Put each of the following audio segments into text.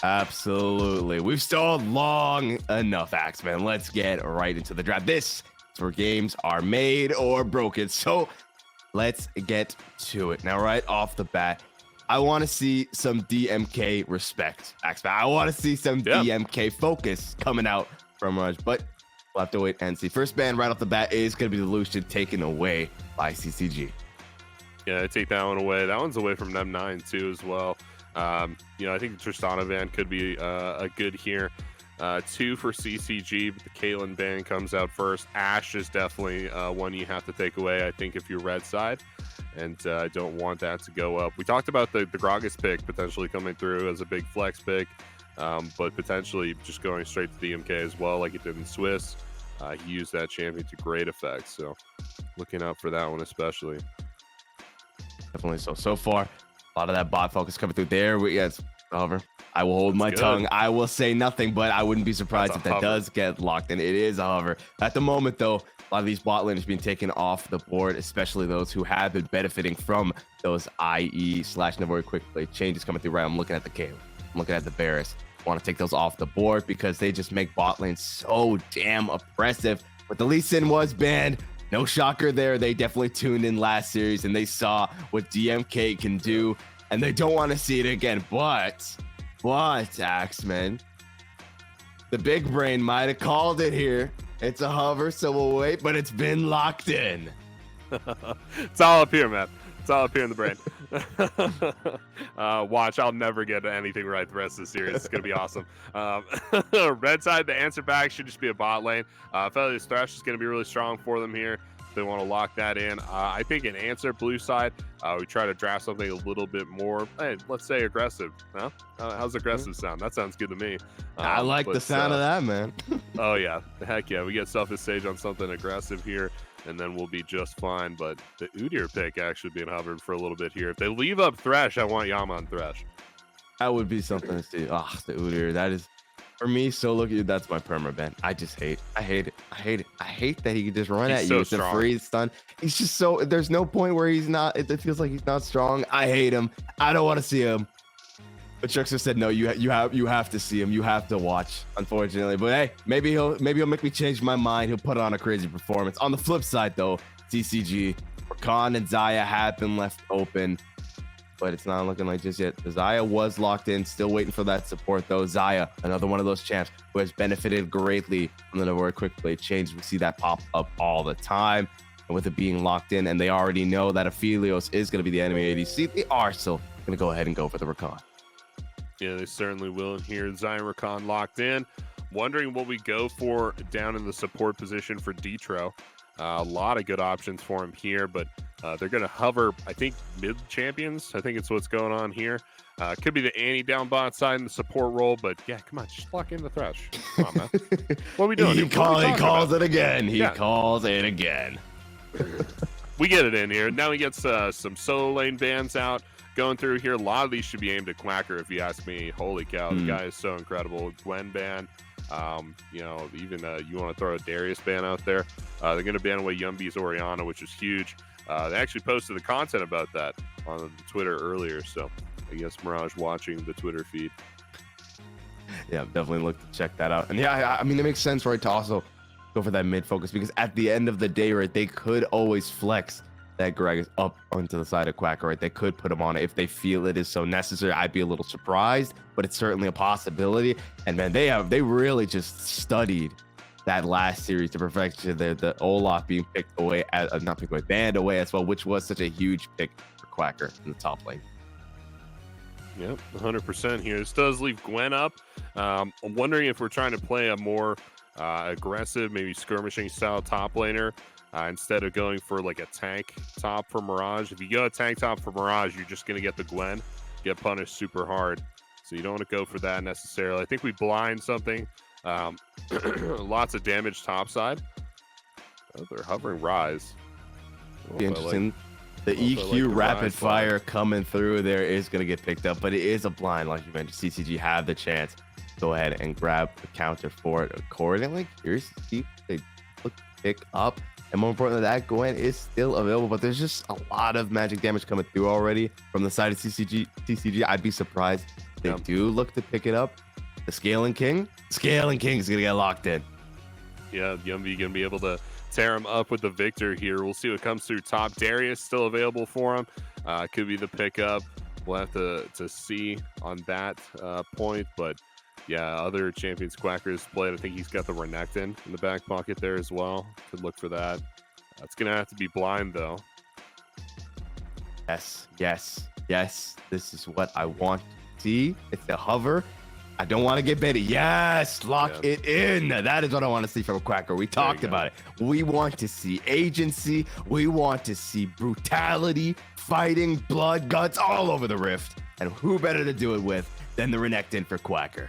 Absolutely. We've stalled long enough, Axeman. Let's get right into the draft. This is where games are made or broken. So let's get to it. Now, right off the bat, I want to see some DMK respect, Axeman. I want to see some DMK focus coming out from Mirage, but we'll have to wait and see. First ban right off the bat is going to be the Lucian taken away by CCG. Yeah, I take that one away. That one's away from M9 too as well. I think the Tristana ban could be a good here. 2 for CCG, but the Caitlyn ban comes out first. Ashe is definitely one you have to take away, I think, if you're red side. And I don't want that to go up. We talked about the Gragas pick potentially coming through as a big flex pick, but potentially just going straight to DMK as well, like it did in Swiss. He used that champion to great effect, so looking out for that one especially. Definitely so far. A lot of that bot focus coming through there. Yes, however, I will hold my tongue. I will say nothing, but I wouldn't be surprised if that does get locked in. It is a hover. At the moment, though, a lot of these bot laners being taken off the board, especially those who have been benefiting from those IE/Navori quick play changes coming through. Right, I'm looking at the Kayle. I'm looking at the Varus. Want to take those off the board because they just make bot lane so damn oppressive. But the Lee Sin was banned. No shocker there. They definitely tuned in last series and they saw what DMK can do, and they don't want to see it again. But Axeman, the big brain might have called it here. It's a hover, so we'll wait, but it's been locked in. It's all up here, man. It's all up here in the brain. Watch, I'll never get anything right the rest of the series. It's going to be awesome. Red side, the answer back should just be a bot lane. Felius Thresh is going to be really strong for them here. They want to lock that in. I think an answer blue side, we try to draft something a little bit more, let's say aggressive. Huh? How's aggressive sound? That sounds good to me. I like the sound of that, man. Oh, yeah. Heck yeah. We get Selfish Sage on something aggressive here, and then we'll be just fine. But the Udyr pick actually being hovered for a little bit here. If they leave up Thresh, I want Yama on Thresh. That would be something to see. Oh, the Udyr. That is, for me, so look at you. That's my perma ban. I just hate it. I hate that he can just run at you with the freeze stun. He's just so, there's no point where he's not, it feels like he's not strong. I hate him. I don't want to see him. But Chuckster said, no, you have to see him. You have to watch, unfortunately. But hey, maybe he'll make me change my mind. He'll put on a crazy performance. On the flip side, though, CCG, Rakan and Xayah have been left open, but it's not looking like just yet. Xayah was locked in, still waiting for that support, though. Xayah, another one of those champs who has benefited greatly from the Navori quick play change. We see that pop up all the time. And with it being locked in, and they already know that Aphelios is going to be the enemy ADC, they are still going to go ahead and go for the Rakan. Yeah, they certainly will. And here, Xayah Rakan locked in. Wondering what we go for down in the support position for Detro. A lot of good options for him here, but they're going to hover, I think, mid champions. I think it's what's going on here. Could be the Annie down bot side in the support role, but yeah, come on, just lock in the Thresh. Come on, man. What are we doing? He calls it again. He calls it again. We get it in here. Now he gets some solo lane bans out. Going through here, a lot of these should be aimed at Quacker, if you ask me. Holy cow, the guy is so incredible. Gwen ban, even you want to throw a Darius ban out there. They're going to ban away Yumbi's Orianna, which is huge. They actually posted the content about that on Twitter earlier, so I guess Mirage watching the Twitter feed. Yeah, definitely look to check that out. And yeah, I mean, it makes sense, right, to also go for that mid focus, because at the end of the day, right, they could always flex that Gragas up onto the side of Quacker, right? They could put him on it if they feel it is so necessary. I'd be a little surprised, but it's certainly a possibility. And man, they really just studied that last series to perfection. The Olaf being picked away, banned away as well, which was such a huge pick for Quacker in the top lane. Yep, 100% here. This does leave Gwen up. I'm wondering if we're trying to play a more aggressive, maybe skirmishing style top laner. Instead of going for like a tank top for Mirage. If you go a tank top for Mirage, you're just going to get the Gwen, get punished super hard. So you don't want to go for that necessarily. I think we blind something. Lots of damage top side. Oh, they're hovering Rise. Be interesting. The EQ rapid fire coming through there is going to get picked up, but it is a blind, like you mentioned. CCG have the chance to go ahead and grab the counter for it accordingly. Curious to see if they pick up And more importantly, that Gwen is still available, but there's just a lot of magic damage coming through already from the side of CCG. I'd be surprised if they do look to pick it up. The Scaling King is going to get locked in. Yeah, Yumby going to be able to tear him up with the victor here. We'll see what comes through top. Darius still available for him. Could be the pickup. We'll have to see on that point. But yeah, other champions Quacker's played. I think he's got the Renekton in the back pocket there as well. Could look for that. It's going to have to be blind, though. Yes. This is what I want to see. It's the hover. I don't want to get baited. Yes, lock it in. That is what I want to see from a Quacker. We talked about it. We want to see agency. We want to see brutality, fighting, blood, guts all over the Rift. And who better to do it with than the Renekton for Quacker?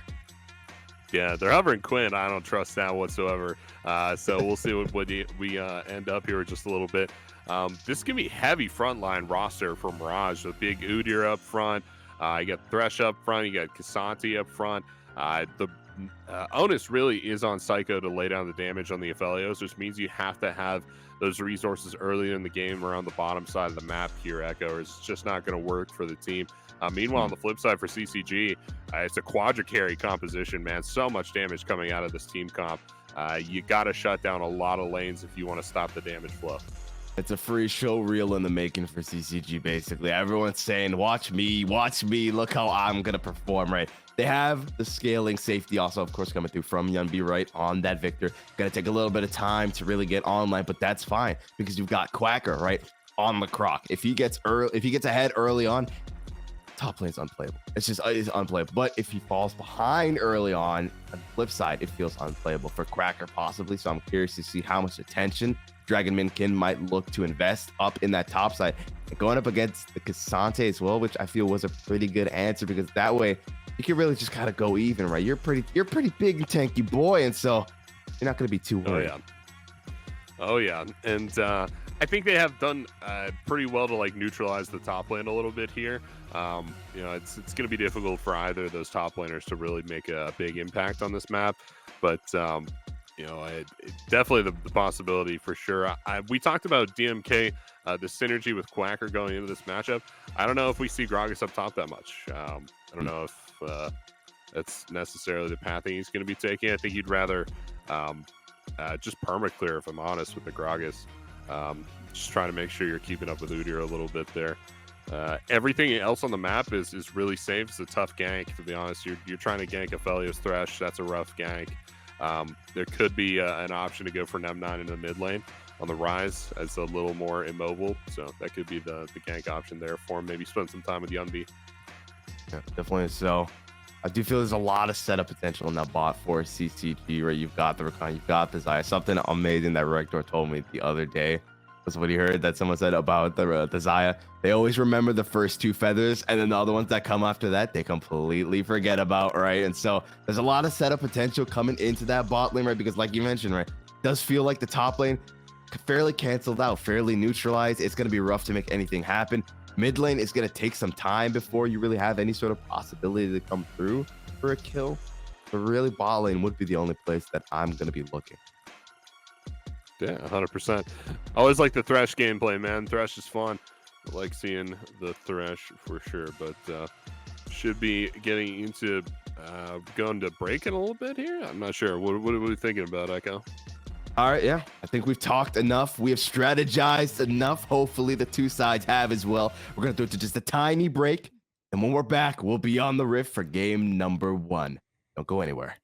Yeah, they're hovering Quinn. I don't trust that whatsoever. So we'll see what we end up here in just a little bit. This can be heavy frontline roster for Mirage. So big Udyr up front. You got Thresh up front. You got Casanti up front. The onus really is on Psycho to lay down the damage on the Aphelios, which means you have to have those resources early in the game around the bottom side of the map here, Echo, or it's just not going to work for the team. Meanwhile, on the flip side for CCG, it's a quadra carry composition, man. So much damage coming out of this team comp. You got to shut down a lot of lanes if you want to stop the damage flow. It's a free show reel in the making for CCG, basically. Everyone's saying, watch me, look how I'm going to perform, right? They have the scaling safety also, of course, coming through from Yunbi, right, on that Victor. Going to take a little bit of time to really get online, but that's fine because you've got Quacker, right, on the croc. If he gets ahead early on, top lane's unplayable. It's unplayable. But if he falls behind early on the flip side, it feels unplayable for Quacker possibly. So I'm curious to see how much attention Dragon Minkin might look to invest up in that top side. And going up against the Cassante as well, which I feel was a pretty good answer because that way you can really just kind of go even, right? You're pretty big and tanky boy, and so you're not going to be too worried. Oh yeah. And I think they have done pretty well to like neutralize the top lane a little bit here. It's going to be difficult for either of those top laners to really make a big impact on this map, but definitely the possibility for sure. We talked about DMK, the synergy with Quacker going into this matchup. I don't know if we see Gragas up top that much. I don't know if that's necessarily the path he's going to be taking. I think he'd rather just perma-clear, if I'm honest, with the Gragas. Just trying to make sure you're keeping up with Udyr a little bit there. Everything else on the map is really safe. It's a tough gank, to be honest. You're trying to gank Aphelios Thresh. That's a rough gank. There could be an option to go for Nem9 in the mid lane on the Rise as a little more immobile. So that could be the gank option there for him. Maybe spend some time with Yunbi. Yeah, definitely. So I do feel there's a lot of setup potential in that bot for CCG, right? You've got the Rakan, you've got the Xayah. Something amazing that Rector told me the other day was what he heard that someone said about the Xayah. They always remember the first two feathers, and then the other ones that come after that, they completely forget about, right? And so there's a lot of setup potential coming into that bot lane, right? Because like you mentioned, right, it does feel like the top lane fairly canceled out, fairly neutralized. It's going to be rough to make anything happen. Mid lane is going to take some time before you really have any sort of possibility to come through for a kill. But really, bot lane would be the only place that I'm going to be looking. Yeah, 100%. I always like the Thresh gameplay, man. Thresh is fun. I like seeing the Thresh for sure, but should be getting into going to break it a little bit here. I'm not sure. What are we thinking about, Echo? All right, yeah. I think we've talked enough. We have strategized enough. Hopefully the two sides have as well. We're going to do it to just a tiny break. And when we're back, we'll be on the Rift for game number 1. Don't go anywhere.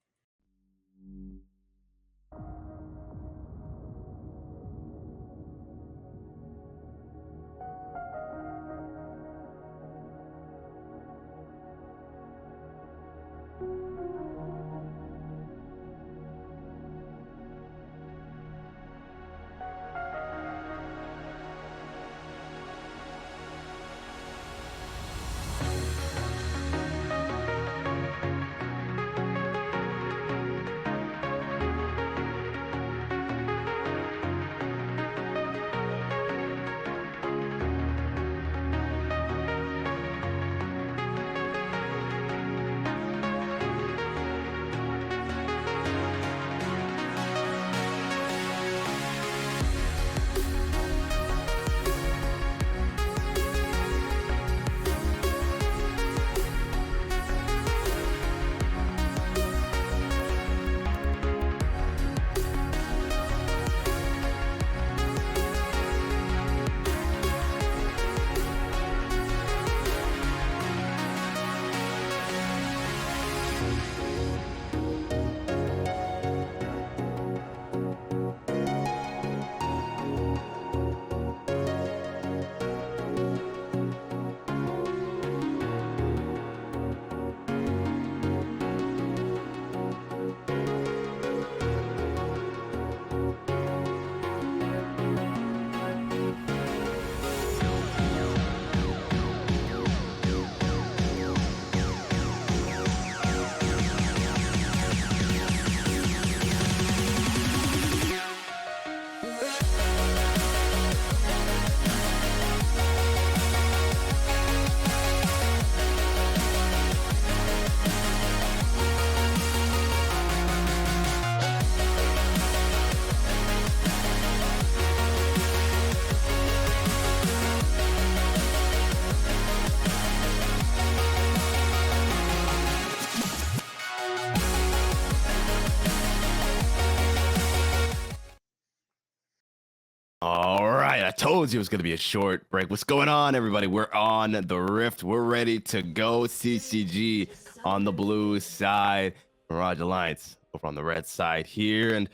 told you it was going to be a short break. What's going on, everybody? We're on the Rift. We're ready to go. CCG on the blue side, Mirage Alliance over on the red side here. And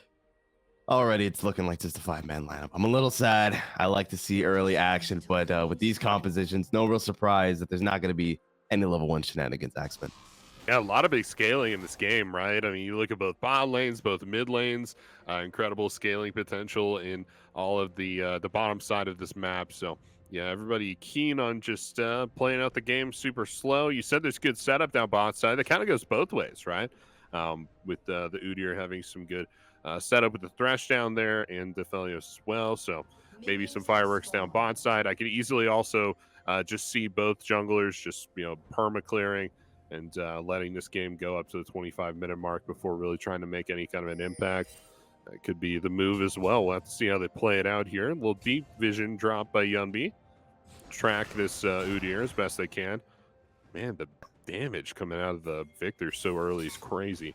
already it's looking like just a 5-man lineup. I'm a little sad. I like to see early action, but with these compositions, no real surprise that there's not going to be any level 1 shenanigans, Axman. Yeah, a lot of big scaling in this game, right? I mean, you look at both bot lanes, both mid lanes, incredible scaling potential in all of the bottom side of this map. So, yeah, everybody keen on just playing out the game super slow. You said there's good setup down bot side. That kind of goes both ways, right? With the Udyr having some good setup with the Thresh down there and the Felios as well. So maybe some fireworks down bot side. I could easily also just see both junglers just, perma clearing and letting this game go up to the 25-minute mark before really trying to make any kind of an impact. That could be the move as well. We'll have to see how they play it out here. A little deep vision drop by Yunbi. Track this Udyr as best they can. Man, the damage coming out of the Victor so early is crazy.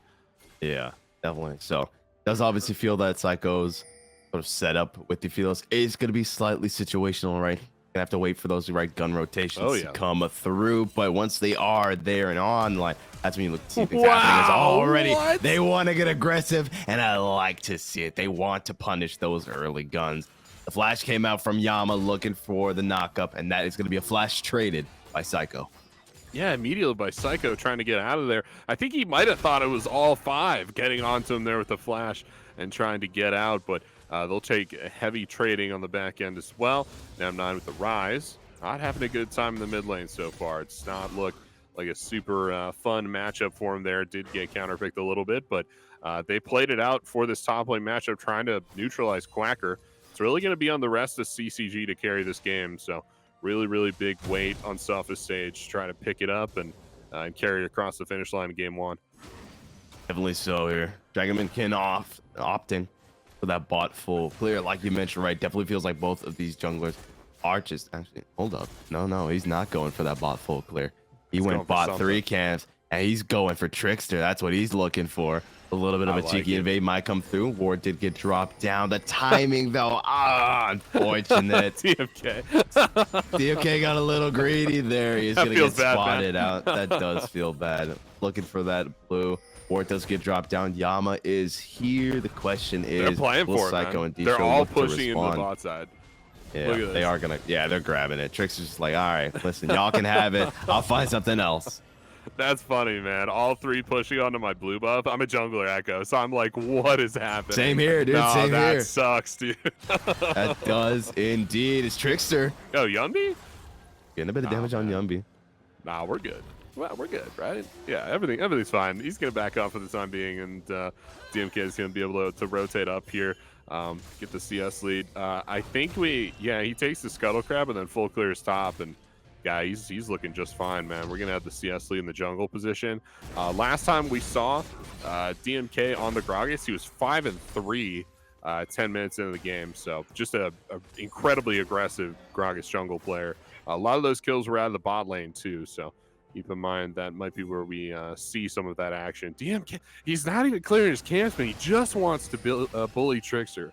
Yeah, definitely. So, does obviously feel that Psycho's sort of setup with the Philos is going to be slightly situational, right? Gonna have to wait for those right gun rotations to come through, but once they are there and online, that's when you look to see things happening. Is already they want to get aggressive, and I like to see it. They want to punish those early guns. The flash came out from Yama looking for the knockup, and that is going to be a flash traded by Psycho. Yeah, immediately by Psycho trying to get out of there. I think he might have thought it was all 5 getting onto him there with the flash and trying to get out, but they'll take heavy trading on the back end as well. Now 9 with the Rise. Not having a good time in the mid lane so far. It's not looked like a super fun matchup for him there. Did get counterpicked a little bit, but they played it out for this top lane matchup, trying to neutralize Quacker. It's really going to be on the rest of CCG to carry this game. So really, really big weight on Sopha's stage, trying to pick it up and carry it across the finish line in game 1. Definitely so here. Dragonman Kin opting for that bot full clear, like you mentioned, right? Definitely feels like both of these junglers are just actually. Hold up, no, he's not going for that bot full clear. He went bot 3 camps, and he's going for Trickster. That's what he's looking for. A little bit of a cheeky invade might come through. Ward did get dropped down. The timing, though, unfortunate. DFK got a little greedy there. He's going to get spotted out. That does feel bad. Looking for that blue. Ward does get dropped down. Yama is here. The question is, they're playing for Psycho and They're all pushing into the bot side. Yeah, they are going to. Yeah, they're grabbing it. Trickster's just like, all right, listen, y'all can have it. I'll find something else. That's funny, man. All 3 pushing onto my blue buff. I'm a jungler Echo, so I'm like, what is happening? Same here, dude. Same here. That sucks, dude. That does indeed. It's Trickster. Oh, Yunbi? Getting a bit of damage on Yunbi. Nah, we're good. Well, we're good, right? Yeah, everything's fine. He's going to back off for the time being, and DMK is going to be able to rotate up here, get the CS lead. I think he takes the Scuttle Crab and then full clears top, and yeah, he's looking just fine, man. We're going to have the CS lead in the jungle position. Last time we saw DMK on the Gragas, he was 5-3 10 minutes into the game. So just a incredibly aggressive Gragas jungle player. A lot of those kills were out of the bot lane too. So keep in mind that might be where we see some of that action. DMK, he's not even clearing his camps, but he just wants to bully Trickster.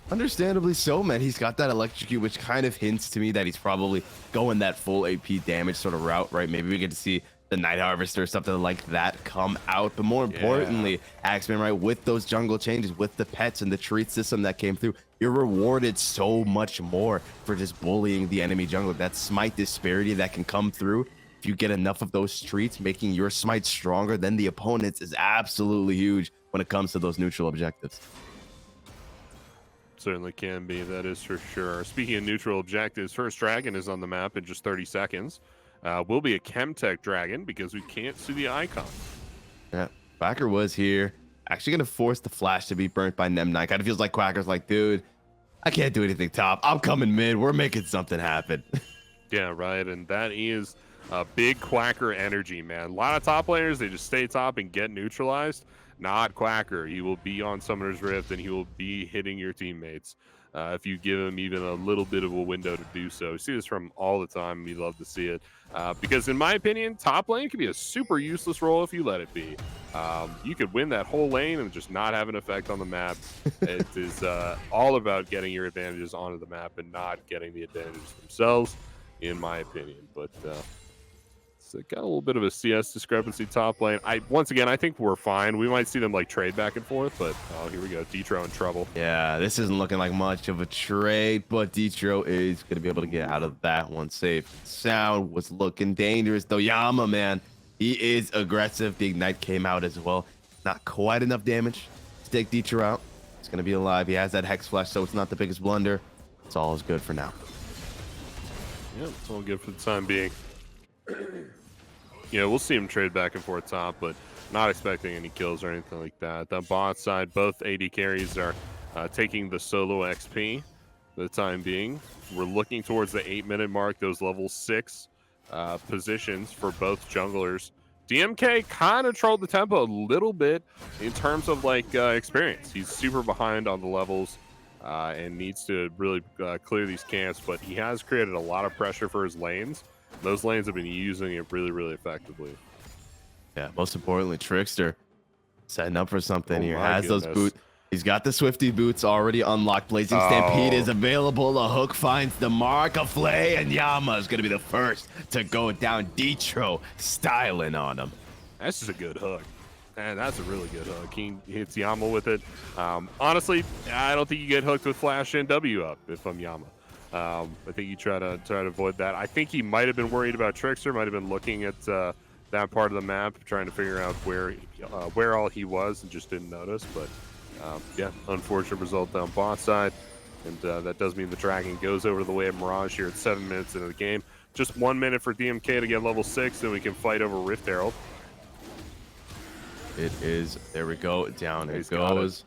Understandably so, man. He's got that electrocute, which kind of hints to me that he's probably going that full AP damage sort of route, right? Maybe we get to see the Night Harvester or something like that come out. But more importantly, Axman, right, with those jungle changes, with the pets and the treat system that came through, you're rewarded so much more for just bullying the enemy jungle. That smite disparity that can come through if you get enough of those treats, making your smite stronger than the opponent's, is absolutely huge when it comes to those neutral objectives. Certainly can be, that is for sure. Speaking of neutral objectives, first dragon is on the map in just 30 seconds. Will be a Chemtech dragon because we can't see the icon. Yeah, Quacker was here. Actually going to force the flash to be burnt by Nem9. Kind of feels like Quacker's like, dude, I can't do anything top. I'm coming mid. We're making something happen. Yeah, right. And that is a big Quacker energy, man. A lot of top players, they just stay top and get neutralized. Not Quacker. He will be on Summoner's Rift and he will be hitting your teammates. if you give him even a little bit of a window to do so. You see this from all the time. We love to see it because, in my opinion, top lane can be a super useless role if you let it be. You could win that whole lane and just not have an effect on the map. It is all about getting your advantages onto the map and not getting the advantages themselves, in my opinion. But so got a little bit of a CS discrepancy top lane. Once again, I think we're fine. We might see them like trade back and forth, but oh, here we go. Detro in trouble. Yeah, this isn't looking like much of a trade, but Detro is going to be able to get out of that one safe. Sound was looking dangerous, though. Yama, man, he is aggressive. The Ignite came out as well. Not quite enough damage to take Detro out. He's going to be alive. He has that Hex Flash, so it's not the biggest blunder. It's all is good for now. Yeah, it's all good for the time being. We'll see him trade back and forth top, but not expecting any kills or anything like that. The bot side, both AD carries are taking the solo XP for the time being. We're looking towards the 8-minute mark, those level 6 positions for both junglers. DMK kind of trolled the tempo a little bit in terms of experience. He's super behind on the levels and needs to really clear these camps, but he has created a lot of pressure for his lanes. Those lanes have been using it really, really effectively. Yeah, most importantly, Trickster setting up for something here. Has goodness. those boots. He's got the Swifty boots already unlocked. Blazing Stampede is available. The hook finds the mark. A Flay, and Yama is going to be the first to go down. Detro styling on him. That's just a good hook. Man, that's a really good hook. He hits Yama with it. Honestly, I don't think you get hooked with Flash and W up if I'm Yama. I think you try to avoid that. I think he might have been worried about Trickster, might have been looking at that part of the map, trying to figure out where all he was and just didn't notice. But yeah, unfortunate result down bot side. And that does mean the Dragon goes over to the way of Mirage here at 7 minutes into the game. Just 1 minute for DMK to get level 6, then we can fight over Rift Herald. It is. There we go. Down it goes.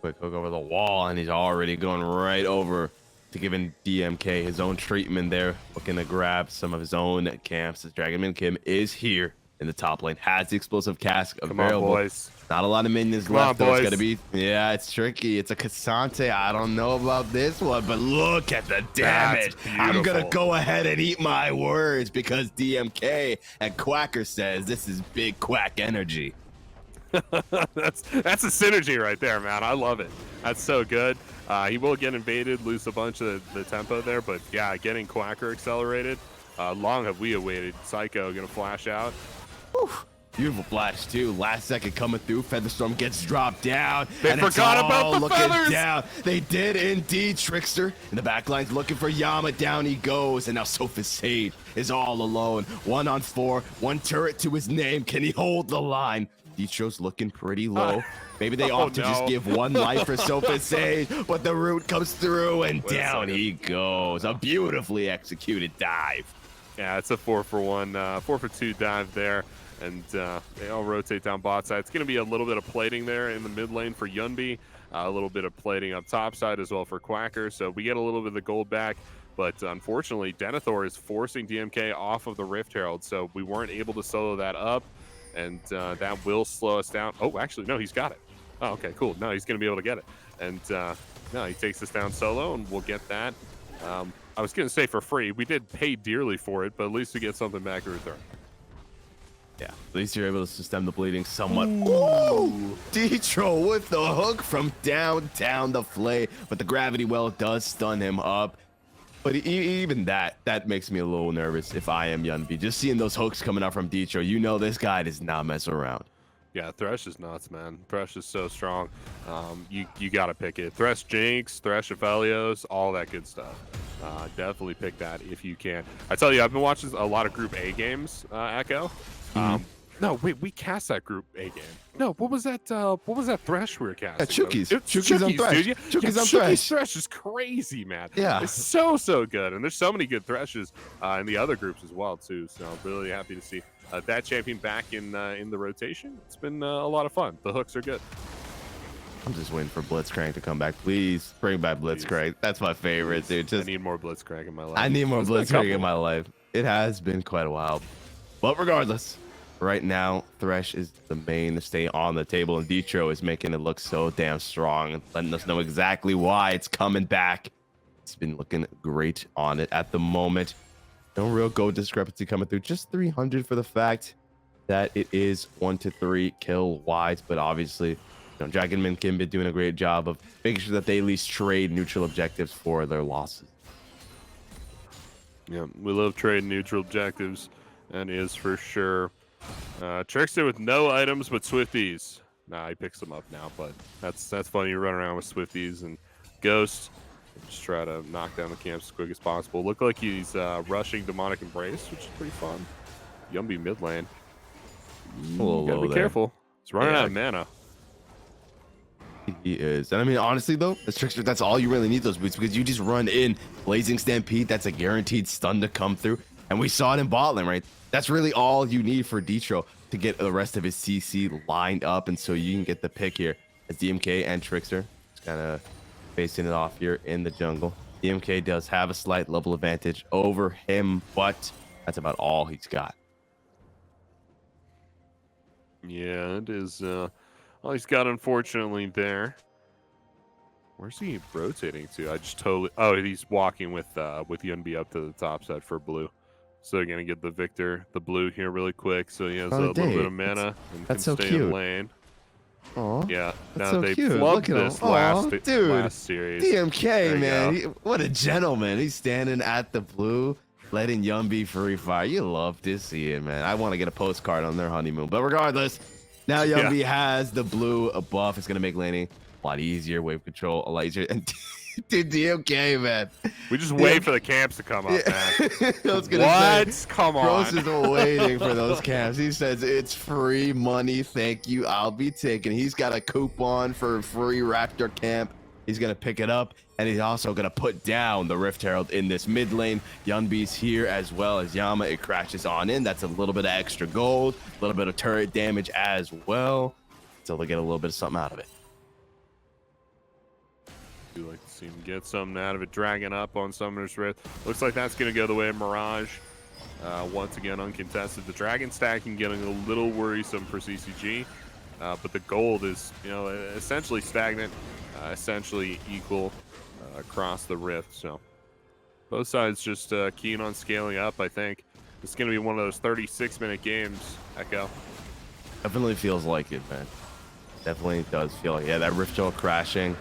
Quick hook over the wall, and he's already going right over to giving DMK his own treatment there, looking to grab some of his own camps. The Dragonman Kim is here in the top lane, has the explosive cask available. Come on, boys. Not a lot of minions left, though. It's gonna be, yeah, it's tricky. It's a Cassante. I don't know about this one, but look at the damage. I'm gonna go ahead and eat my words because DMK and Quacker says this is big quack energy. That's a synergy right there, man. I love it. That's so good. He will get invaded, lose a bunch of the tempo there, but yeah, getting Quacker accelerated. Long have we awaited. Psycho gonna flash out. Whew. Beautiful flash too. Last second coming through. Featherstorm gets dropped down. They forgot about the feathers. Down. They did indeed. Trickster in the back line's looking for Yama. Down he goes, and now Sophus Sage is all alone. 1 on 4. 1 turret to his name. Can he hold the line? Detro's looking pretty low. Maybe they opt to just give 1 life for Sophus Sage, but the root comes through, and down he goes. A beautifully executed dive. Yeah, it's a 4-for-1, 4-for-2 dive there. And they all rotate down bot side. It's going to be a little bit of plating there in the mid lane for Yunbi. A little bit of plating up top side as well for Quacker. So we get a little bit of the gold back. But unfortunately, Denethor is forcing DMK off of the Rift Herald. So we weren't able to solo that up. And that will slow us down. Oh, actually, no, he's got it. Oh, okay, cool. No, he's going to be able to get it. And no, he takes us down solo, and we'll get that. I was going to say for free. We did pay dearly for it, but at least we get something back in return. Yeah, at least you're able to stem the bleeding somewhat. Ooh! Detro with the hook from down the flay, but the gravity well does stun him up. But even that makes me a little nervous if I am Yunbi. Just seeing those hooks coming out from Detro, you know this guy does not mess around. Yeah, Thresh is nuts, man. Thresh is so strong. You got to pick it. Thresh Jinx, Thresh Aphelios, all that good stuff. Definitely pick that if you can. I tell you, I've been watching a lot of Group A games, Echo. No, wait, we cast that Group A game. No, what was that Thresh we were casting? Chuki's on Thresh. Dude. Chuki's on Thresh. Thresh is crazy, man. Yeah. It's so good. And there's so many good Threshes in the other groups as well, too. So I'm really happy to see that champion back in the rotation. It's been a lot of fun. The hooks are good. I'm just waiting for Blitzcrank to come back. Please bring back Blitzcrank. That's my favorite, dude. I need more Blitzcrank in my life. I need more Blitzcrank in my life. It has been quite a while. But regardless, right now, Thresh is the mainstay on the table, and Detro is making it look so damn strong and letting us know exactly why it's coming back. It's been looking great on it at the moment. No real gold discrepancy coming through. Just 300 for the fact that it is 1 to 3 kill wise, but obviously, Dragonman Kim been doing a great job of making sure that they at least trade neutral objectives for their losses. Yeah, we love trading neutral objectives, and is for sure. Trickster with no items but Swifties. Nah, he picks them up now, but that's funny. You run around with Swifties and Ghost. Just try to knock down the camps as quick as possible. Look like he's rushing Demonic Embrace, which is pretty fun. Yumby mid lane. Gotta be careful. He's running out of mana. He is. And I mean, honestly, though, as Trickster, that's all you really need those boots, because you just run in Blazing Stampede. That's a guaranteed stun to come through. And we saw it in bot lane, right? That's really all you need for Detro to get the rest of his CC lined up. And so you can get the pick here as DMK and Trickster just kind of facing it off here in the jungle. DMK does have a slight level advantage over him, but that's about all he's got. Yeah, it is all he's got, unfortunately, there. Where's he rotating to? I just totally... Oh, he's walking with Yunbi up to the top side for blue. So gonna get the Victor, the blue here really quick. So he has a little bit of mana and can so stay cute. in lane. Oh, yeah. Now so they flubbed this last series. DMK, man, what a gentleman. He's standing at the blue, letting Yumbi free fire. You love to see it, man. I want to get a postcard on their honeymoon. But regardless, now Yumbi has the blue buff. It's gonna make laning a lot easier, wave control a lot easier. And dude, DMK, man. We just wait for the camps to come up, man. I was gonna what? Come on. Gross is waiting for those camps. He says it's free money. Thank you. I'll be taking. He's got a coupon for a free Raptor camp. He's gonna pick it up, and he's also gonna put down the Rift Herald in this mid lane. Yunbi's here as well as Yama. It crashes on in. That's a little bit of extra gold, a little bit of turret damage as well. So they'll get a little bit of something out of it. Like to see him get something out of it. Dragging up on Summoner's Rift. Looks like that's going to go the way of Mirage. Once again, uncontested. The Dragon stacking getting a little worrisome for CCG. But the gold is, essentially stagnant, essentially equal across the Rift. So both sides just keen on scaling up, I think. It's going to be one of those 36-minute games, Echo. Definitely feels like it, man. Definitely does feel like, yeah, that Rift Herald crashing,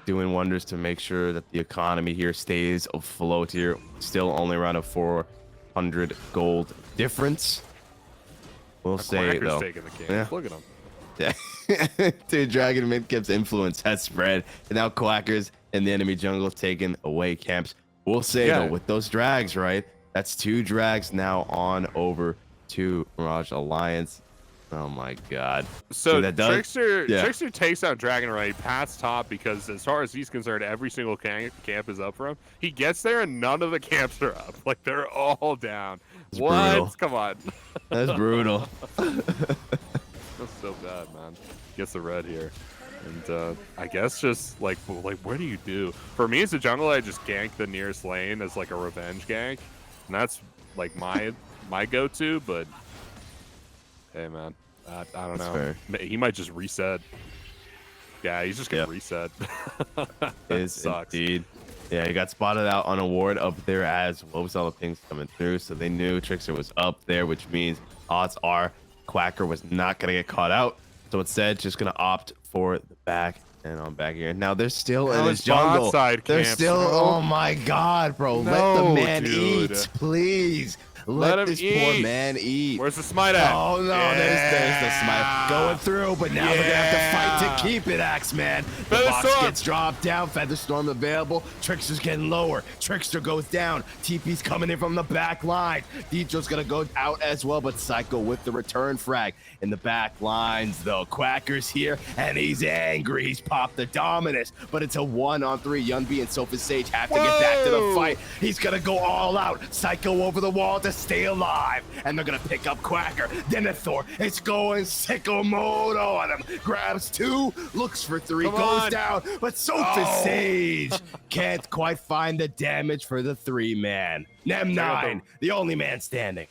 doing wonders to make sure that the economy here stays afloat here. Still only around a 400 gold difference. We'll say, though. Taking the yeah. Look at him. Yeah. Dude, Dragon Midcamp's influence has spread. And now Quackers in the enemy jungle taking away camps. We'll say, though, with those drags, right? That's 2 drags now on over to Mirage Alliance. Oh my god. So Trickster takes out Dragon right past top, because as far as he's concerned, every single camp is up for him. He gets there and none of the camps are up. Like, they're all down. It's what? Brutal. Come on. That's brutal. That's so bad, man. Gets the red here. And I guess just like what do you do? For me as a jungle, I just gank the nearest lane as like a revenge gank. And that's like my go-to, but hey, man. I don't know. Fair. He might just reset. Yeah, he's just gonna reset. That sucks. Indeed. Yeah, he got spotted out on a ward up there as well. Was all the pings coming through, so they knew Trickster was up there, which means odds are Quacker was not gonna get caught out. So instead, just gonna opt for the back. And I'm back here. Now they're still in his jungle. They're still. Oh my god, bro! No, let the man dude. eat, please. Let this poor man eat. Where's the smite at? Oh no, there's the smite going through, but now they're gonna have to fight to keep it, Axeman. The box gets dropped down. Featherstorm available. Trickster's getting lower. Trickster goes down. TP's coming in from the back line. Detro's gonna go out as well, but Psycho with the return frag in the back lines though. Quacker's here and he's angry. He's popped the Dominus, but it's a 1-on-3. Yunbi and Sophie Sage have to get back to the fight. He's gonna go all out. Psycho over the wall to stay alive, and they're gonna pick up Quacker. Denethor is going sicko mode on him. Grabs 2, looks for 3, goes down, but Sophie Sage can't quite find the damage for the 3-man. Nem9, the only man standing.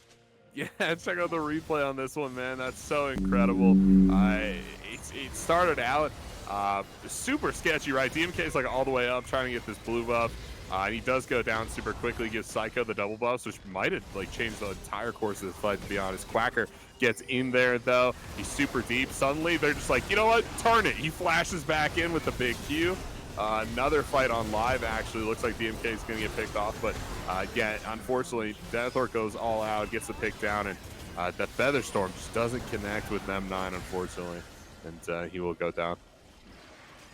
Yeah, check out the replay on this one, man. That's so incredible. It started out super sketchy, right? DMK is like all the way up trying to get this blue buff. And he does go down super quickly, gives Psycho the double buffs, which might have like changed the entire course of this fight, to be honest. Quacker gets in there though. He's super deep. Suddenly they're just like, you know what? Turn it. He flashes back in with the big Q. Another fight on live actually looks like DMK is going to get picked off, but again, unfortunately, Denethor goes all out, gets the pick down, and that Featherstorm just doesn't connect with M9, unfortunately, and he will go down.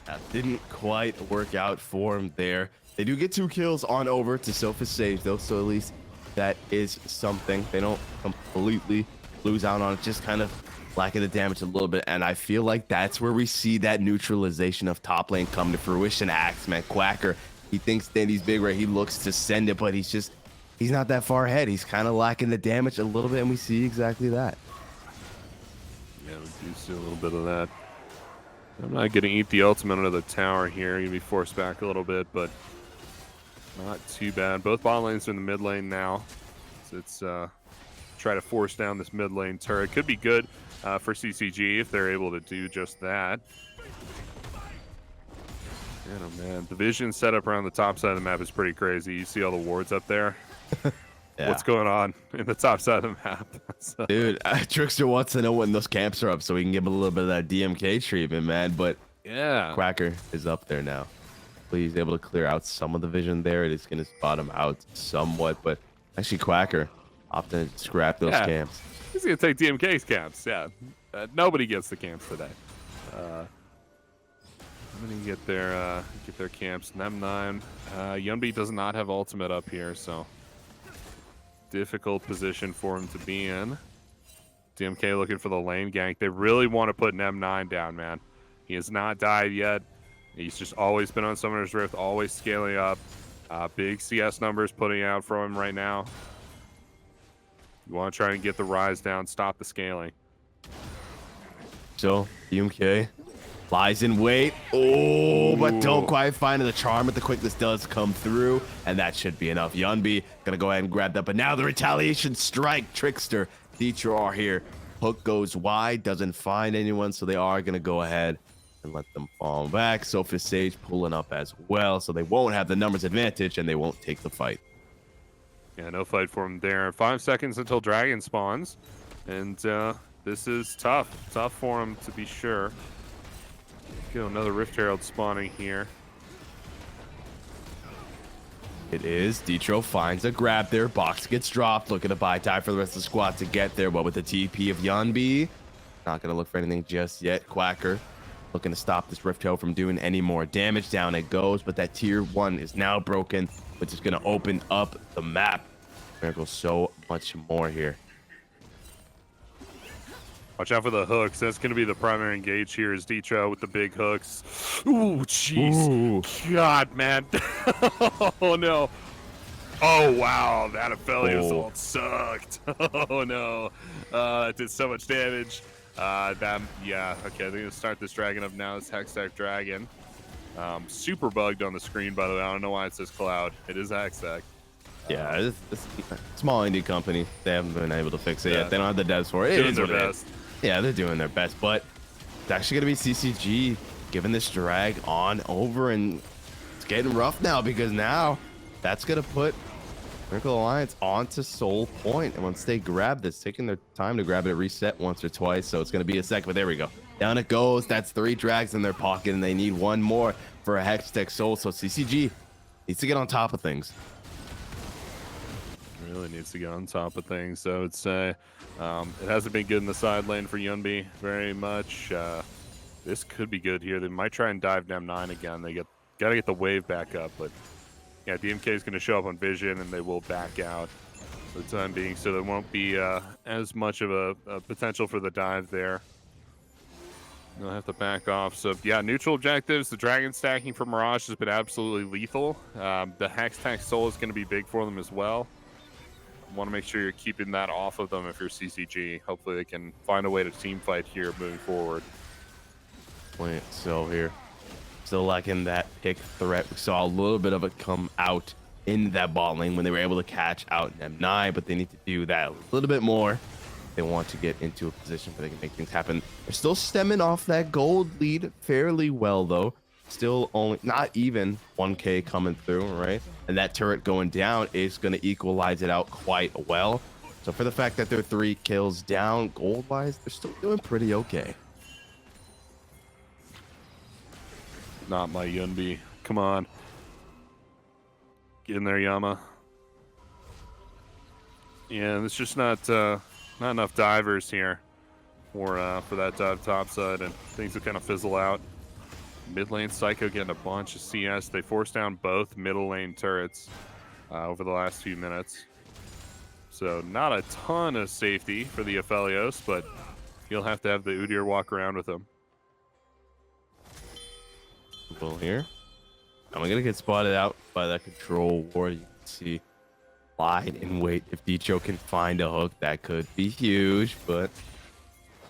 That didn't quite work out for him there. They do get 2 kills on over to Sophus Sage, though, so at least that is something. They don't completely lose out on it, just kind of lacking the damage a little bit, and I feel like that's where we see that neutralization of top lane come to fruition. Axeman Quacker, he thinks that he's big, right? He looks to send it, but he's not that far ahead. He's kind of lacking the damage a little bit, and we see exactly that. Yeah, we do see a little bit of that. I'm not going to eat the ultimate under the tower here. Going to be forced back a little bit, but not too bad. Both bot lanes are in the mid lane now, so it's try to force down this mid lane turret. Could be good for CCG if they're able to do just that. Man, oh man, the vision setup around the top side of the map is pretty crazy. You see all the wards up there? Yeah. What's going on in the top side of the map? So. Dude, Trickster wants to know when those camps are up so we can give him a little bit of that DMK treatment, man. But yeah, Quacker is up there now. He's able to clear out some of the vision there. It is going to spot him out somewhat, but actually Quacker opting to scrap those camps. He's going to take DMK's camps, yeah. Nobody gets the camps today. I'm going to get their camps. Nem9. Yunbi does not have ultimate up here, so difficult position for him to be in. DMK looking for the lane gank. They really want to put Nem9 down, man. He has not died yet. He's just always been on Summoner's Rift, always scaling up. Big CS numbers putting out from him right now. You want to try and get the rise down, stop the scaling. So, DMK lies in wait. Oh, but don't quite find it. The charm with the quickness does come through, and that should be enough. Yunbi gonna go ahead and grab that, but now the retaliation strike. Trickster, Deetro are here. Hook goes wide, doesn't find anyone, so they are gonna go ahead and let them fall back. Sophus Sage pulling up as well, so they won't have the numbers advantage, and they won't take the fight. Yeah, no fight for him there. 5 seconds until Dragon spawns, and this is tough for him to be sure. Get another Rift Herald spawning here. It is. Deetro finds a grab there. Box gets dropped. Looking to buy time for the rest of the squad to get there, but with the TP of Yunbi, not going to look for anything just yet. Quacker looking to stop this Rift Herald from doing any more damage. Down it goes, but that tier 1 is now broken, which is going to open up the map. Miracle's so much more here. Watch out for the hooks. That's going to be the primary engage here is Deetro with the big hooks. Ooh, jeez. God, man. Oh, no. Oh, wow. That Aphelios ult sucked. Oh, no. It did so much damage. Yeah, okay. I think we'll start this dragon up now. It's Hextech Dragon. Super bugged on the screen, by the way. I don't know why it says Cloud. It is Hextech. Yeah, it's a small indie company. They haven't been able to fix it yet. They don't have the devs for it. It is what it is. Yeah, they're doing their best, but it's actually going to be CCG giving this drag on over, and it's getting rough now because now that's going to put Mirage Alliance onto Soul Point, and once they grab this, taking their time to grab it, reset once or twice, so it's going to be a sec, but there we go. Down it goes. That's 3 drags in their pocket, and they need 1 more for a Hextech Soul, so CCG needs to get on top of things. Really needs to get on top of things, so I would say it hasn't been good in the side lane for Yunbi very much. This could be good here. They might try and dive Nem9 again. They got to get the wave back up, but yeah, DMK is going to show up on vision and they will back out for the time being, so there won't be as much of a potential for the dive there. They'll have to back off. So yeah, neutral objectives. The dragon stacking for Mirage has been absolutely lethal. The Hextech Soul is going to be big for them as well. Want to make sure you're keeping that off of them if you're CCG. Hopefully they can find a way to team fight here moving forward. So here, still lacking that pick threat. We saw a little bit of it come out in that bot lane when they were able to catch out Nem9, but they need to do that a little bit more. They want to get into a position where they can make things happen. They're still stemming off that gold lead fairly well, though. Still only not even 1K coming through, right? And that turret going down is going to equalize it out quite well. So for the fact that they're 3 kills down gold-wise, they're still doing pretty okay. Not my Yunbi. Come on. Get in there, Yama. Yeah, there's just not enough divers here for that dive topside, and things will kind of fizzle out. Mid lane Psycho getting a bunch of CS. They forced down both middle lane turrets over the last few minutes. So not a ton of safety for the Aphelios, but you'll have to have the Udyr walk around with them. Well, here. I'm going to get spotted out by that control ward. You can see lie and wait. If Dicho can find a hook, that could be huge, but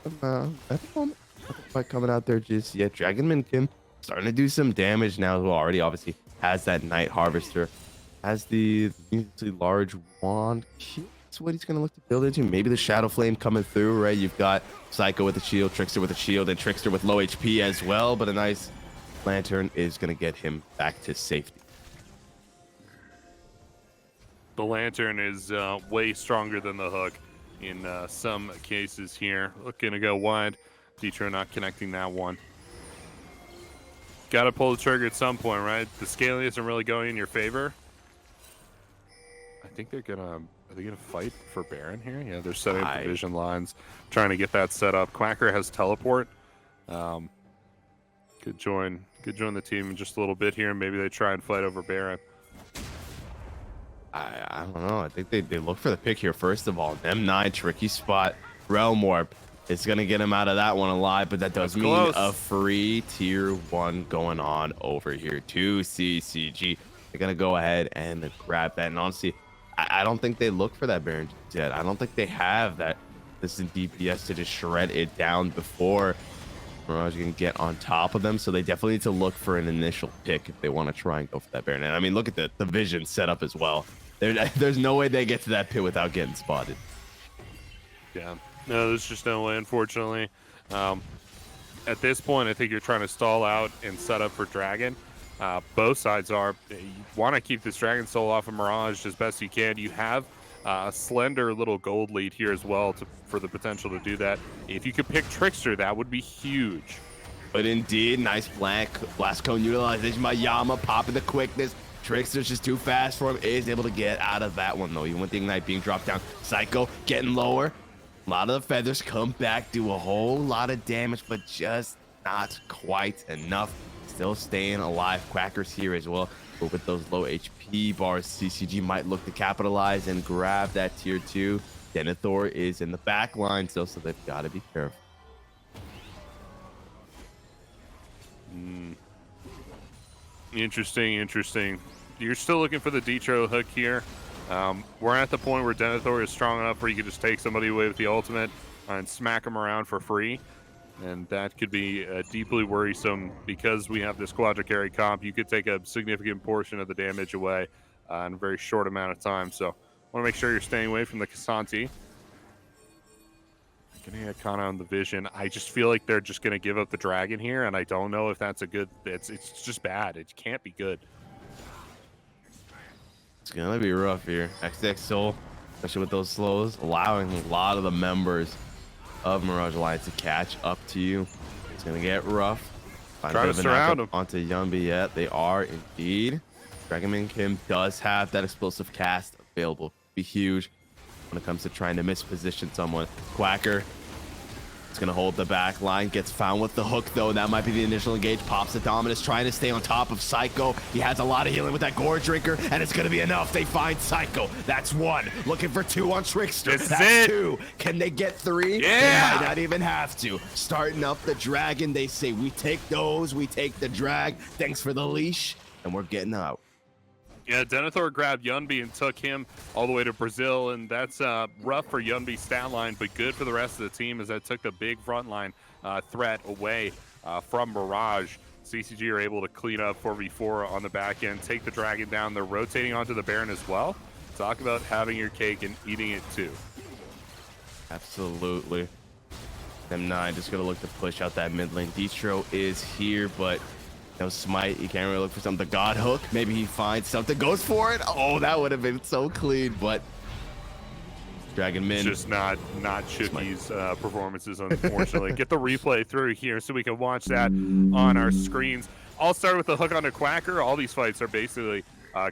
at the moment, nothing quite coming out there just yet. Dragonman Kim starting to do some damage now as well. Already obviously has that Night Harvester, has the large wand. That's what he's going to look to build into. Maybe the Shadow Flame coming through, right? You've got Psycho with a shield, Trickster with a shield, and Trickster with low HP as well, but a nice Lantern is going to get him back to safety. The Lantern is way stronger than the hook in some cases here. Looking to go wide. Detro not connecting that one. Got to pull the trigger at some point, right? The scaling isn't really going in your favor. I think they're gonna. Are they gonna fight for Baron here? Yeah, they're setting up the vision lines, trying to get that set up. Quacker has teleport. Could join the team in just a little bit here. Maybe they try and fight over Baron. I don't know. I think they look for the pick here first of all. Nem9 tricky spot. Realm Warp is gonna get him out of that one alive, but that does mean a free tier 1 going on over here to CCG. They're gonna go ahead and grab that. And honestly, I don't think they look for that Baron yet. I don't think they have that distant DPS to just shred it down before Mirage can get on top of them. So they definitely need to look for an initial pick if they want to try and go for that Baron. And I mean, look at the vision set up as well. There's no way they get to that pit without getting spotted. Yeah, no, there's just no way, unfortunately. At this point, I think you're trying to stall out and set up for Dragon. Both sides are. You want to keep this Dragon Soul off of Mirage as best you can. You have a slender little gold lead here as well for the potential to do that. If you could pick Trickster, that would be huge. But indeed, nice blast cone utilization by Yama, popping the quickness. Trickster's just too fast for him. Is able to get out of that one though, even with the Ignite being dropped down. Psycho getting lower. A lot of the feathers come back, do a whole lot of damage, but just not quite enough. Still staying alive. Quacker's here as well, but with those low HP bars, CCG might look to capitalize and grab that tier 2. Denethor is in the back line still, so they've got to be careful. Interesting. You're still looking for the Detro hook here. We're at the point where Denethor is strong enough where you could just take somebody away with the ultimate and smack them around for free. And that could be deeply worrisome because we have this quadra carry comp. You could take a significant portion of the damage away in a very short amount of time. So want to make sure you're staying away from the Kassanti. Gonna get Kana on the vision. I just feel like they're just gonna give up the Dragon here, and I don't know if that's a good. It's just bad. It can't be good. It's gonna be rough here. XX Soul, especially with those slows, allowing a lot of the members of Mirage Alliance to catch up to you. It's gonna get rough. Try to surround them onto Yunbi. Yeah, they are indeed. Dragonman Kim does have that explosive cast available. Be huge when it comes to trying to misposition someone. Quacker is going to hold the back line, gets found with the hook though. That might be the initial engage. Pops the Dominus, trying to stay on top of Psycho. He has a lot of healing with that Gore Drinker, and it's going to be enough. They find Psycho. That's 1. Looking for 2 on Trickster. That's 2. Can they get 3? Yeah. They might not even have to. Starting up the Dragon. They say, we take those. We take the drag. Thanks for the leash. And we're getting out. Yeah, Denethor grabbed Yunbi and took him all the way to Brazil, and that's rough for Yunbi's stat line, but good for the rest of the team as that took the big frontline threat away from Mirage. CCG are able to clean up 4v4 on the back end, take the Dragon down. They're rotating onto the Baron as well. Talk about having your cake and eating it too. Absolutely. M9 just gonna look to push out that mid lane. Distro is here, but no smite. You can't really look for something. The God Hook. Maybe he finds something, goes for it. Oh, that would have been so clean, but Dragon Min. Just not Chucky's performances, unfortunately. Get the replay through here so we can watch that on our screens. I'll start with the hook onto Quacker. All these fights are basically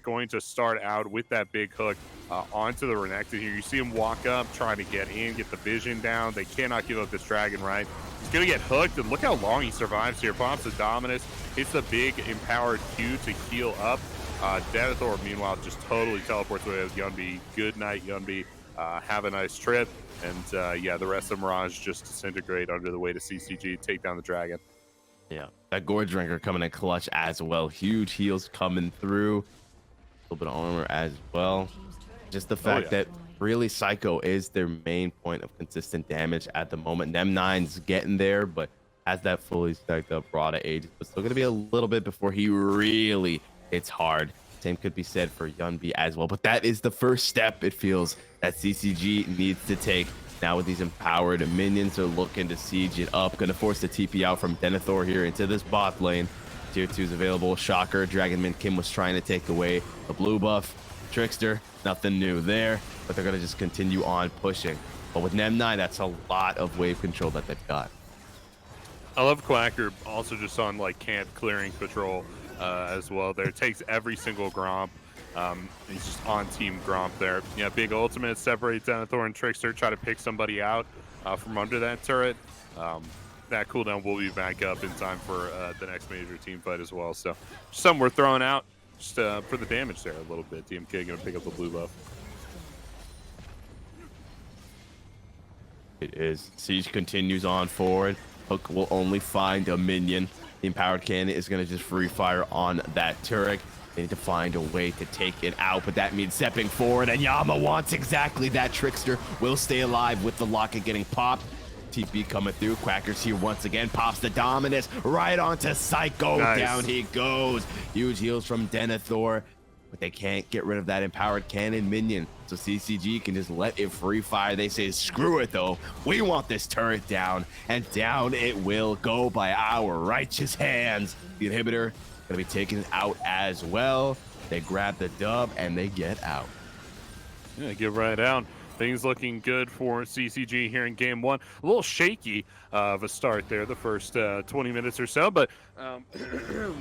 going to start out with that big hook onto the Renekton here. You see him walk up, trying to get in, get the vision down. They cannot give up this Dragon, right? He's going to get hooked, and look how long he survives here. Pops the Dominus, hits the big empowered Q to heal up. Denethor, meanwhile, just totally teleports away with Yunbi. Good night, Yunbi. Have a nice trip. And yeah, the rest of Mirage just disintegrate under the weight of CCG, take down the Dragon. Yeah, that Gorge Drinker coming in clutch as well. Huge heals coming through. A little bit of armor as well. Just the fact that really Psycho is their main point of consistent damage at the moment. Nem9's getting there, but has that fully stacked up raw to age. But still going to be a little bit before he really hits hard. Same could be said for Yunbi as well. But that is the first step, it feels, that CCG needs to take. Now with these empowered minions, they're looking to siege it up. Going to force the TP out from Denethor here into this bot lane. Tier 2 is available. Shocker. Dragon Min Kim was trying to take away the blue buff. Trickster, nothing new there. But they're going to just continue on pushing. But with Nem9, that's a lot of wave control that they've got. I love Quacker also just on like camp clearing patrol as well. There takes every single Gromp. He's just on team Gromp there. Yeah, big ultimate, separate Denethor and Trickster, try to pick somebody out from under that turret. That cooldown will be back up in time for the next major team fight as well. So just something we're throwing out just for the damage there a little bit. DMK gonna pick up the blue buff. It is. Siege continues on forward. Hook will only find a minion. The empowered cannon is going to just free fire on that turret. They need to find a way to take it out, but that means stepping forward, and Yama wants exactly that. Trickster will stay alive with the locket getting popped. TP coming through. Quacker's here once again. Pops the Dominus right onto Psycho. Nice. Down he goes. Huge heals from Denethor. But they can't get rid of that empowered cannon minion. So CCG can just let it free fire. They say, screw it though. We want this turret down. And down it will go by our righteous hands. The inhibitor gonna be taken out as well. They grab the dub and they get out. Yeah, get right out. Things looking good for CCG here in game one. A little shaky of a start there, the first 20 minutes or so, but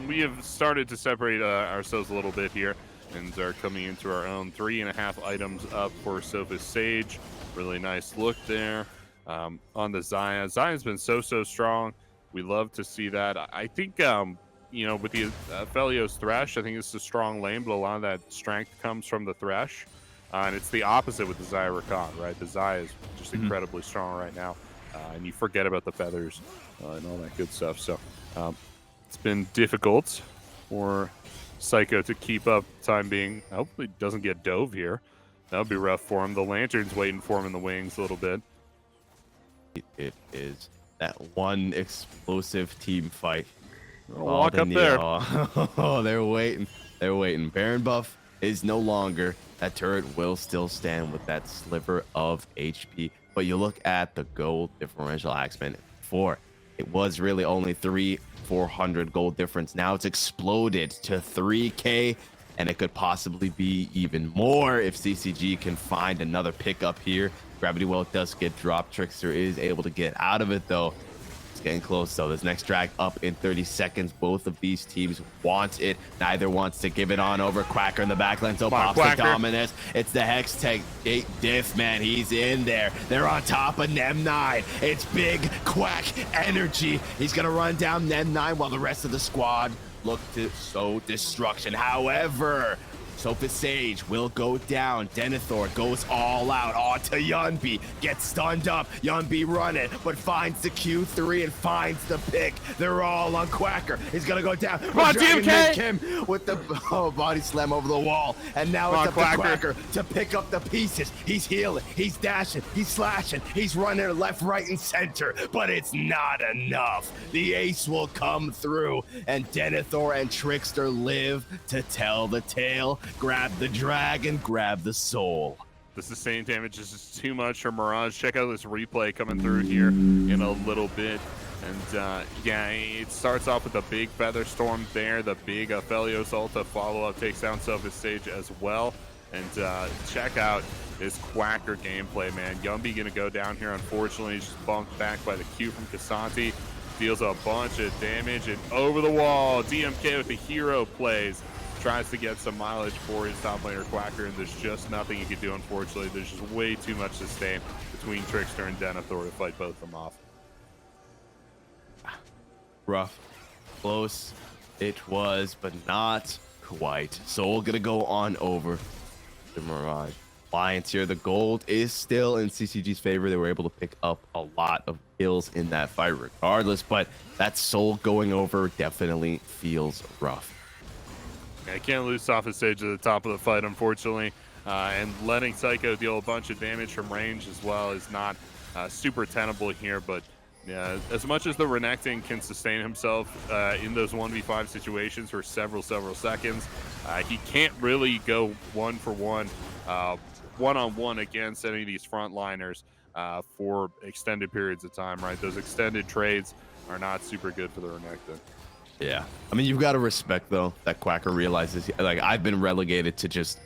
we have started to separate ourselves a little bit here and are coming into our own. 3.5 items up for Sophis Sage. Really nice look there on the Xayah. Xayah's been so strong. We love to see that. I think, you know, with the Felios Thresh, I think it's a strong lane, but a lot of that strength comes from the Thresh. And it's the opposite with the Xayah Rakan, right? The Xayah is just incredibly strong right now. And you forget about the feathers and all that good stuff. So it's been difficult for Psycho to keep up time being. Hopefully doesn't get dove here. That would be rough for him. The Lantern's waiting for him in the wings a little bit. It is that one explosive team fight. Walk up there. Oh, they're waiting. They're waiting. Baron buff is no longer. That turret will still stand with that sliver of HP. But you look at the gold differential, Axeman. Before, it was really only 400 gold difference. Now it's exploded to 3K, and it could possibly be even more if CCG can find another pickup here. Gravity Well does get dropped. Trickster is able to get out of it, though. It's getting close, though. This next drag up in 30 seconds. Both of these teams want it. Neither wants to give it on over. Quacker in the backline, so pops the Dominus. It's the Hex Tech Diff, man. He's in there. They're on top of Nem9. It's big Quack energy. He's going to run down Nem9 while the rest of the squad look to sow destruction. However, Sophus Sage will go down. Denethor goes all out onto Yunbi. Gets stunned up. Yunbi running, but finds the Q3 and finds the pick. They're all on Quacker. He's gonna go down. Come on, TMK! Him with the body slam over the wall. And now it's up to Quacker to pick up the pieces. He's healing. He's dashing. He's slashing. He's running left, right, and center. But it's not enough. The ace will come through. And Denethor and Trickster live to tell the tale. Grab the dragon, grab the soul. The sustained damage is just too much for Mirage. Check out this replay coming through here in a little bit. And yeah, it starts off with a big Feather Storm there. The big Aphelios Ulta follow-up takes down Sophus Sage as well. And check out this Quacker gameplay, man. Yumbi gonna go down here. Unfortunately, he's just bumped back by the Q from Kasanti. Deals a bunch of damage and over the wall. DMK with the hero plays. Tries to get some mileage for his top laner Quacker, and there's just nothing he can do, unfortunately. There's just way too much sustain between Trickster and Denethor to fight both of them off. Rough. Close. It was, but not quite. Soul gonna go on over to Mirage Alliance here. The gold is still in CCG's favor. They were able to pick up a lot of kills in that fight regardless, but that Soul going over definitely feels rough. I can't lose Sophus Sage at the top of the fight, unfortunately. And letting Psycho deal a bunch of damage from range as well is not super tenable here. But yeah, as much as the Renekton can sustain himself in those 1v5 situations for several seconds, he can't really go one-on-one against any of these frontliners for extended periods of time, right? Those extended trades are not super good for the Renekton. Yeah, I mean, you've got to respect, though, that Quacker realizes, like, I've been relegated to just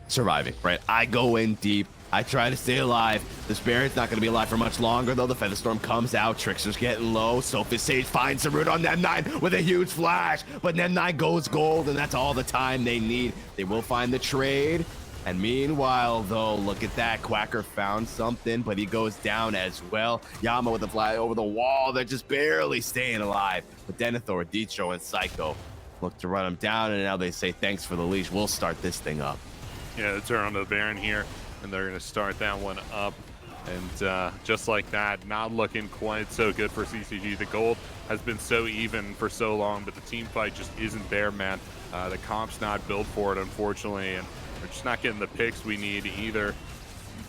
surviving, right? I go in deep. I try to stay alive. The Spirit's not going to be alive for much longer, though. The Featherstorm comes out. Trickster's getting low. Sophus Sage finds the root on Nem9 with a huge flash. But Nem9 goes gold, and that's all the time they need. They will find the trade. And meanwhile, though, look at that. Quacker found something, but he goes down as well. Yama with the fly over the wall. They're just barely staying alive. But Denethor, Distro, and Psycho look to run him down, and now they say, thanks for the leash. We'll start this thing up. Yeah, they turn on the Baron here, and they're going to start that one up. And just like that, not looking quite so good for CCG. The gold has been so even for so long, but the team fight just isn't there, man. The comp's not built for it, unfortunately, and we're just not getting the picks we need either.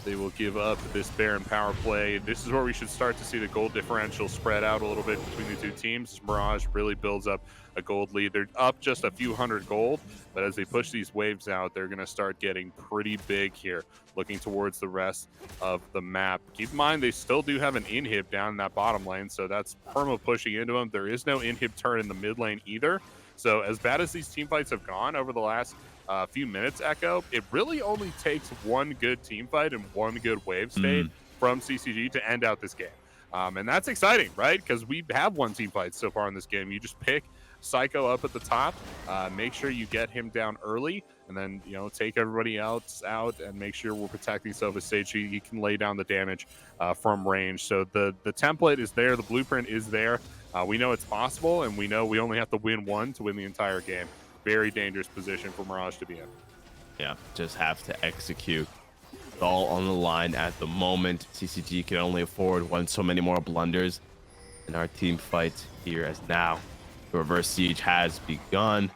They will give up this Baron power play. This is where we should start to see the gold differential spread out a little bit between the two teams. Mirage really builds up a gold lead. They're up just a few hundred gold, but as they push these waves out, they're going to start getting pretty big here, looking towards the rest of the map. Keep in mind, they still do have an inhib down in that bottom lane, so that's perma pushing into them. There is no inhib turn in the mid lane either. So as bad as these team fights have gone over the last few minutes, Echo, it really only takes one good team fight and one good wave state from CCG to end out this game. And that's exciting, right? Because we have one team fight so far in this game. You just pick Psycho up at the top, make sure you get him down early, and then, you know, take everybody else out and make sure we're protecting Sophus Sage so he can lay down the damage from range. So the template is there, the blueprint is there. We know it's possible, and we know we only have to win one to win the entire game. Very dangerous position for Mirage to be in. Yeah, just have to execute. It's all on the line at the moment. CCG can only afford so many more blunders in our team fight here as now the reverse siege has begun.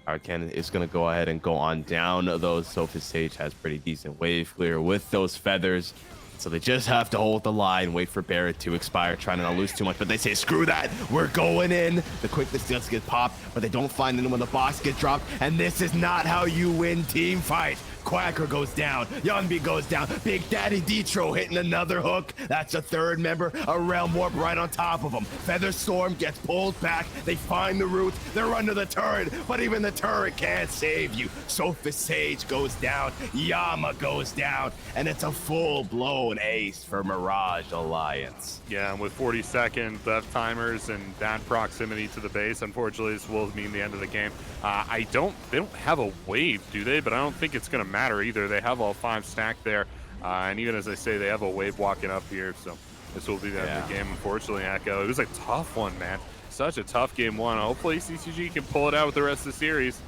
Our cannon is going to go ahead and go on down, though Sophus Sage has pretty decent wave clear with those feathers. So they just have to hold the line, wait for Barrett to expire, trying to not lose too much. But they say, screw that, we're going in. The quickness just gets popped, but they don't find anyone when the box gets dropped. And this is not how you win team fight. Quacker goes down, Yunbi goes down, Big Daddy Distro hitting another hook. That's a third member, a Realm Warp right on top of him. Feather Storm gets pulled back, they find the root, they're under the turret, but even the turret can't save you. Sophus Sage goes down, Yama goes down, and it's a full-blown ace for Mirage Alliance. Yeah, and with 40-second left timers and that proximity to the base, unfortunately, this will mean the end of the game. They don't have a wave, do they? But I don't think it's going to matter either. They have all 5 stacked there, and even as I say, they have a wave walking up here, so this will be the end of the game, unfortunately, Echo. It was a tough one, man. Such a tough game one. Hopefully CCG can pull it out with the rest of the series.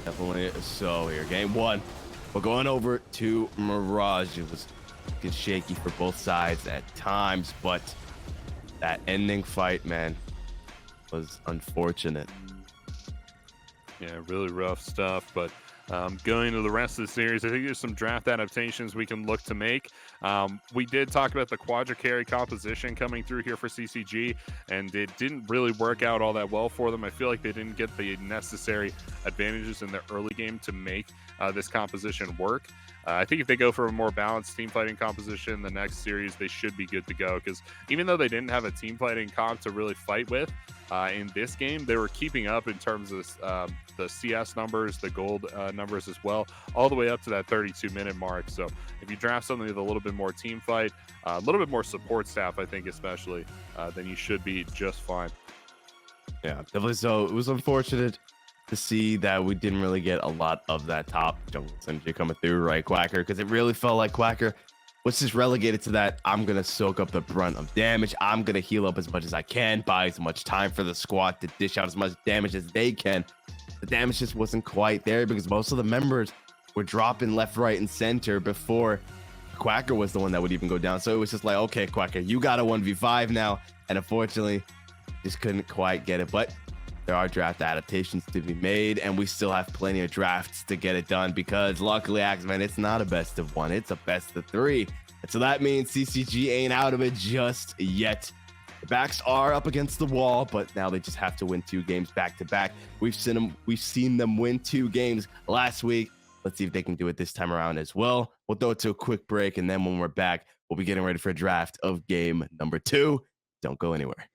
Definitely so here. Game one. We're going over to Mirage. It was looking shaky for both sides at times, but that ending fight, man, was unfortunate. Yeah, really rough stuff. But going into the rest of the series, I think there's some draft adaptations we can look to make. We did talk about the quadra carry composition coming through here for CCG, and it didn't really work out all that well for them. I feel like they didn't get the necessary advantages in the early game to make this composition work. I think if they go for a more balanced team fighting composition the next series, they should be good to go. Because even though they didn't have a team fighting comp to really fight with in this game, they were keeping up in terms of the CS numbers, the gold numbers as well, all the way up to that 32-minute mark. So if you draft something with a little bit more team fight, a little bit more support staff, I think especially, then you should be just fine. Yeah, definitely so. It was unfortunate to see that we didn't really get a lot of that top jungle synergy coming through, right, Quacker? Because it really felt like Quacker was just relegated to that. I'm going to soak up the brunt of damage. I'm going to heal up as much as I can, buy as much time for the squad to dish out as much damage as they can. The damage just wasn't quite there because most of the members were dropping left, right, and center before Quacker was the one that would even go down. So it was just like, okay, Quacker, you got a 1v5 now. And unfortunately, just couldn't quite get it. But there are draft adaptations to be made, and we still have plenty of drafts to get it done because luckily, Axeman, it's not a best of one, it's a best of three. And so that means CCG ain't out of it just yet. The backs are up against the wall, but now they just have to win 2 games back to back. We've seen them win 2 games last week. Let's see if they can do it this time around as well. We'll throw it to a quick break, and then when we're back, we'll be getting ready for a draft of game number 2. Don't go anywhere.